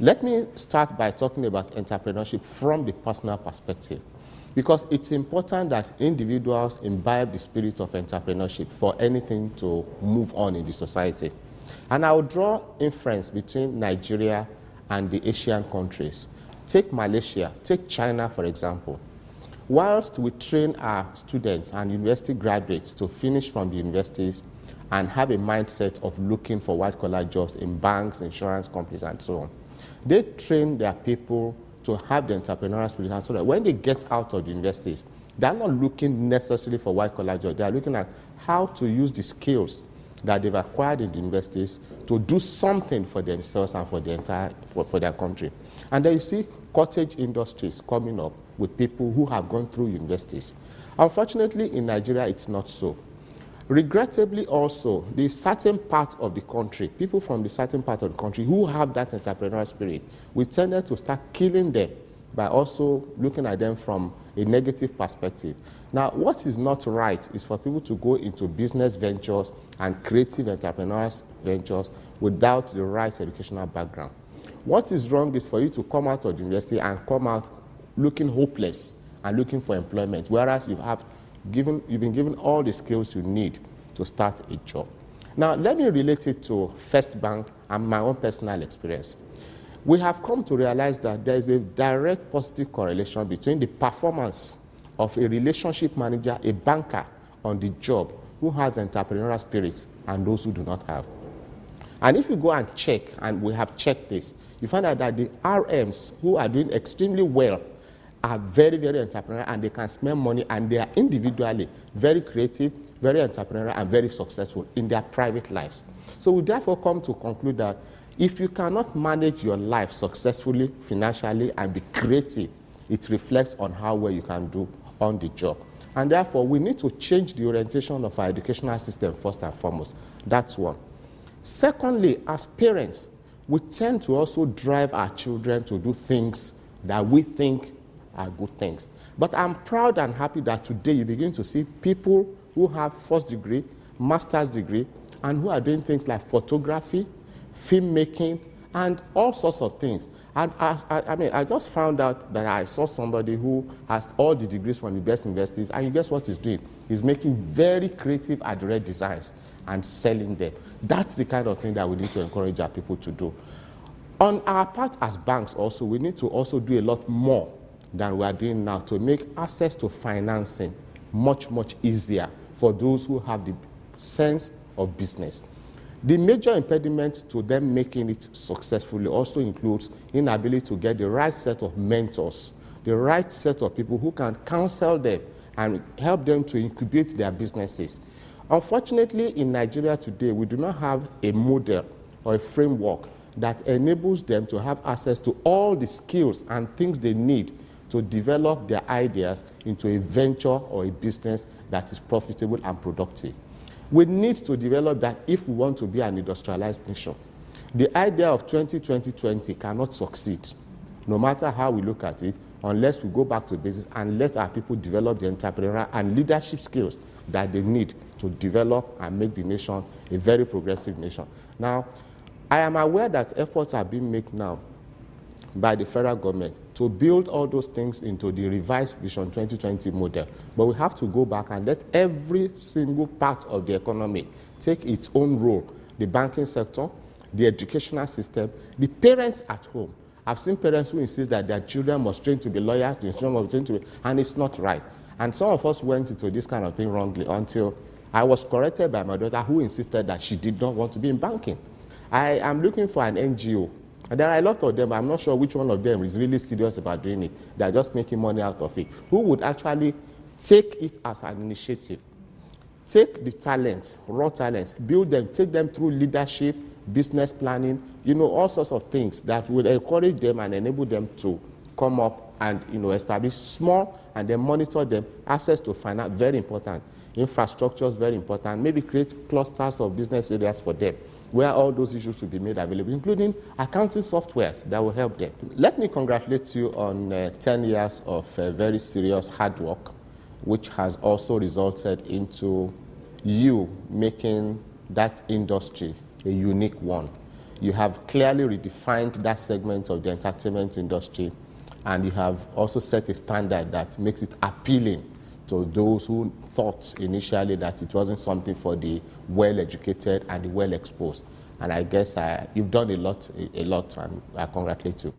Let me start by talking about entrepreneurship from the personal perspective, because it's important that individuals imbibe the spirit of entrepreneurship for anything to move on in the society. And I will draw inference between Nigeria and the Asian countries. Take Malaysia, take China, for example. Whilst we train our students and university graduates to finish from the universities and have a mindset of looking for white-collar jobs in banks, insurance companies, and so on, they train their people to have the entrepreneurial spirit, and so that when they get out of the universities, they're not looking necessarily for white-collar jobs. They're looking at how to use the skills that they've acquired in the universities to do something for themselves and for their country. And then you see cottage industries coming up with people who have gone through universities. Unfortunately, in Nigeria, it's not so. Regrettably also, the certain part of the country, people from the certain part of the country who have that entrepreneurial spirit, we tended to start killing them by also looking at them from a negative perspective. Now, what is not right is for people to go into business ventures and creative entrepreneurial ventures without the right educational background. What is wrong is for you to come out of the university and come out looking hopeless and looking for employment, whereas you've been given all the skills you need to start a job. Now, let me relate it to FirstBank and my own personal experience. We have come to realize that there is a direct positive correlation between the performance of a relationship manager, a banker on the job who has entrepreneurial spirit, and those who do not have. And if you go and check, and we have checked this, you find out that the RMs who are doing extremely well are very, very entrepreneurial, and they can spend money, and they are individually very creative, very entrepreneurial, and very successful in their private lives. So we therefore come to conclude that if you cannot manage your life successfully, financially, and be creative, it reflects on how well you can do on the job. And therefore, we need to change the orientation of our educational system first and foremost. That's one. Secondly, as parents, we tend to also drive our children to do things that we think are good things. But I'm proud and happy that today you begin to see people who have first degree, master's degree, and who are doing things like photography, filmmaking, and all sorts of things. And I just found out that I saw somebody who has all the degrees from the best universities, and you guess what he's doing? He's making very creative ad designs and selling them. That's the kind of thing that we need to encourage our people to do. On our part as banks also, we need to also do a lot more than we are doing now to make access to financing much, much easier for those who have the sense of business. The major impediment to them making it successfully also includes inability to get the right set of mentors, the right set of people who can counsel them and help them to incubate their businesses. Unfortunately, in Nigeria today, we do not have a model or a framework that enables them to have access to all the skills and things they need to develop their ideas into a venture or a business that is profitable and productive. We need to develop that if we want to be an industrialized nation. The idea of 2020 cannot succeed, no matter how we look at it, unless we go back to business and let our people develop the entrepreneurial and leadership skills that they need to develop and make the nation a very progressive nation. Now, I am aware that efforts are being made now by the federal government to build all those things into the revised Vision 2020 model. But we have to go back and let every single part of the economy take its own role. The banking sector, the educational system, the parents at home. I've seen parents who insist that their children must train to be lawyers, their children must train to be, and it's not right. And some of us went into this kind of thing wrongly until I was corrected by my daughter, who insisted that she did not want to be in banking. I am looking for an NGO. And there are a lot of them, but I'm not sure which one of them is really serious about doing it. They're just making money out of it. Who would actually take it as an initiative? Take the talents, raw talents, build them, take them through leadership, business planning, all sorts of things that will encourage them and enable them to come up and, establish small and then monitor them. Access to finance, very important. Infrastructure is very important. Maybe create clusters of business areas for them, where all those issues will be made available, including accounting softwares that will help them. Let me congratulate you on 10 years of very serious hard work, which has also resulted into you making that industry a unique one. you have clearly redefined that segment of the entertainment industry, and you have also set a standard that makes it appealing to those who thought initially that it wasn't something for the well-educated and the well-exposed. And I guess you've done a lot, and I congratulate you.